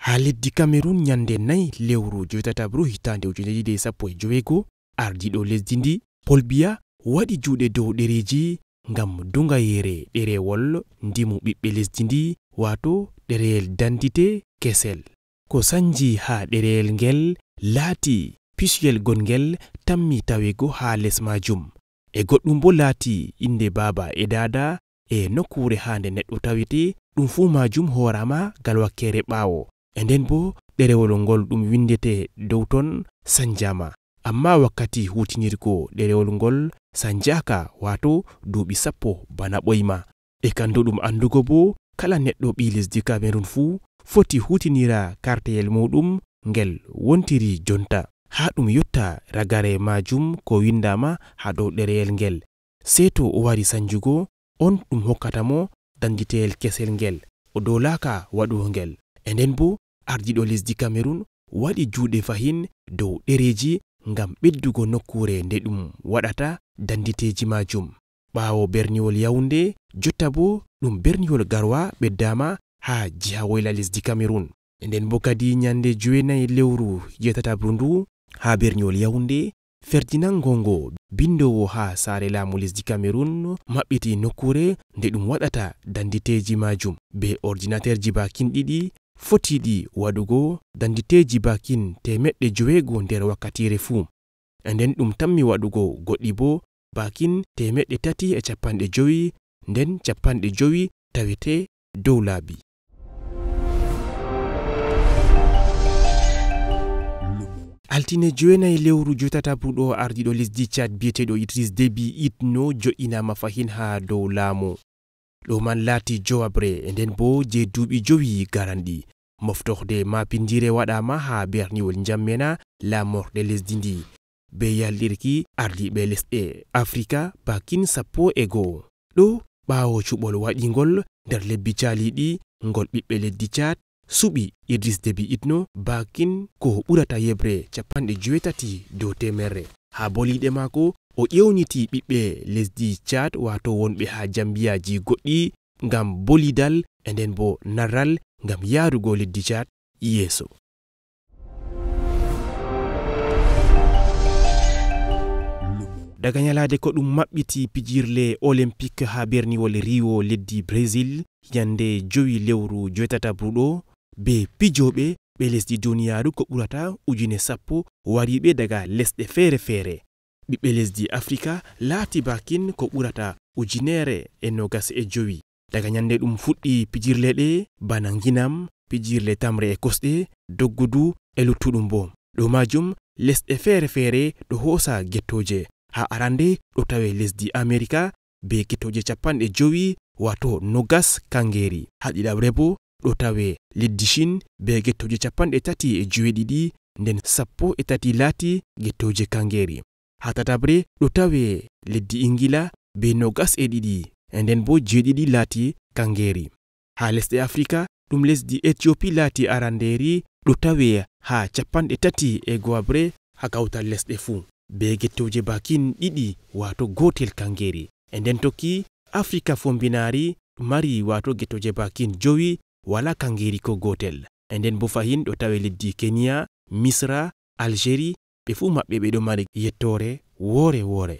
Ha leddi Cameroon nyande nayi lewru jotatabru hitande ujunere ɗiɗi e sappo e jowego ardiɗo lesdi ndi Paul Biya waɗi juuɗe dow ɗereji ngam dungayere ɗerewol ndimu ɓiɓɓe lesdi ndi wato ɗereyel dandite kesel ko sanji ha ɗereyel ngel laati pisuyel gongel tammi tawego ha les majum e goɗɗum bo laati inde baba e dada e nokkure hande neɗɗo tawete ɗum fu majum horama gal wakkere ɓawo e nden bo ɗerewol ngol ɗum windete dow ton sanjama amma wakkati hutinirgo ɗerewol ngol sanjaka wato duuɓi sappo bana ɓoyma e kando ɗum andugo bo kala neɗɗo ɓi lesdi Cameroon fu foti hutinira karteyel muɗum ngel wontiri jonta ha ɗum yotta ragare majum ko windama ha dow ɗereyel ngel seto o wari sanjugo on ɗum hokkata mo danditeyel kesel ngel o dolaka waɗugo ngel e nden bo ardiɗo lesdi Cameroon waɗi juuɗe fahin dow ɗereji ngam ɓeddugo nokkure nde ɗum waɗata danditeji majum ɓawo berniwol Yaoundé jotta bo ɗum berniwol Garoua ɓeddama ha jiha woyla lesdi Cameroon e nden bo kadi nyande 9 lewru jetatabru ndu ha berniwol Yaoundé Ferdinand Gongo bindowo ha sare laamu lesdi Cameroon maɓɓiti nokkure nde ɗum waɗata danditeji majum be ordinateur ji bakin ɗiɗi fotiɗi waɗugo danditeji bakin 900 nder wakkatire fuu e nden ɗum tammi waɗugo goɗɗi bo bakin 350 nden 50 tawete dow laabi. Altine 9 lewru jotatabru ɗo ardiɗo lesdi Chad biyeteɗo Idriss Déby Itno jo'inama fahin ha dow laamu ɗo man laati jowabre e nden bo je duuɓi 5 garanɗi moftorde mapindire waɗama ha berniwol N'Djamena laamorde lesdi ndi be yalɗirki ardiɓe lesɗe Afrika bakin 11 ɗo ɓawo cuɓol waɗigol nder lebbi caliɗi ngol ɓiɓɓe leddi Chad suɓi Idriss Déby Itno bakin ko ɓurata yebre 80 dow temerre ha boliɗe mako o ƴewniti ɓiɓɓe lesdi Chad wato wonɓe ha jambiyaji goɗɗi ngam bolidal e nden bo narral ngam yarugo leddi Chad yeeso. Daga nyalade ko ɗum maɓɓiti pijirle olympique ha berniwol Rio leddi Brésil yande 5 lewru jotatabru ɗo be pijoɓe ɓe lesdi duniyaru ko ɓurata 10 wariɓe daga lesɗe fere ɓiɓɓe lesdi Afrika laati bakin ko ɓurata 125 daga nyande ɗum fuɗɗi pijirle ɗe bana nginam pijirle tamre e kosɗe doggudu e luttuɗum bo ɗo majum lesɗe fere ɗo hosa gettoje ha arande ɗo tawe lesdi Amerika be gettoje 50 wato nogas kangeri ha ɗiɗaɓre bo ɗo tawe leddi Chine be gettoje 37 nden 13 laati gettoje kangeri ha tatabre ɗo tawe leddi Ingila be nogas e ɗiɗi e nden bo 7 laati kangeri ha lesɗe Afrika ɗum lesdi Ethiopie laati aranderi ɗo tawe ha 32 ha kawtal lesɗe fuu be gettoje bakin ɗiɗi wato gotel kangeri e nden tokki Afrika fombinari mari wato gettoje bakin 5 wala kangeri ko gotel e nden bo fahin ɗo tawe leddi Kenya, Misra, Algérie ɓe fu maɓɓe ɓe ɗo mari yettore wore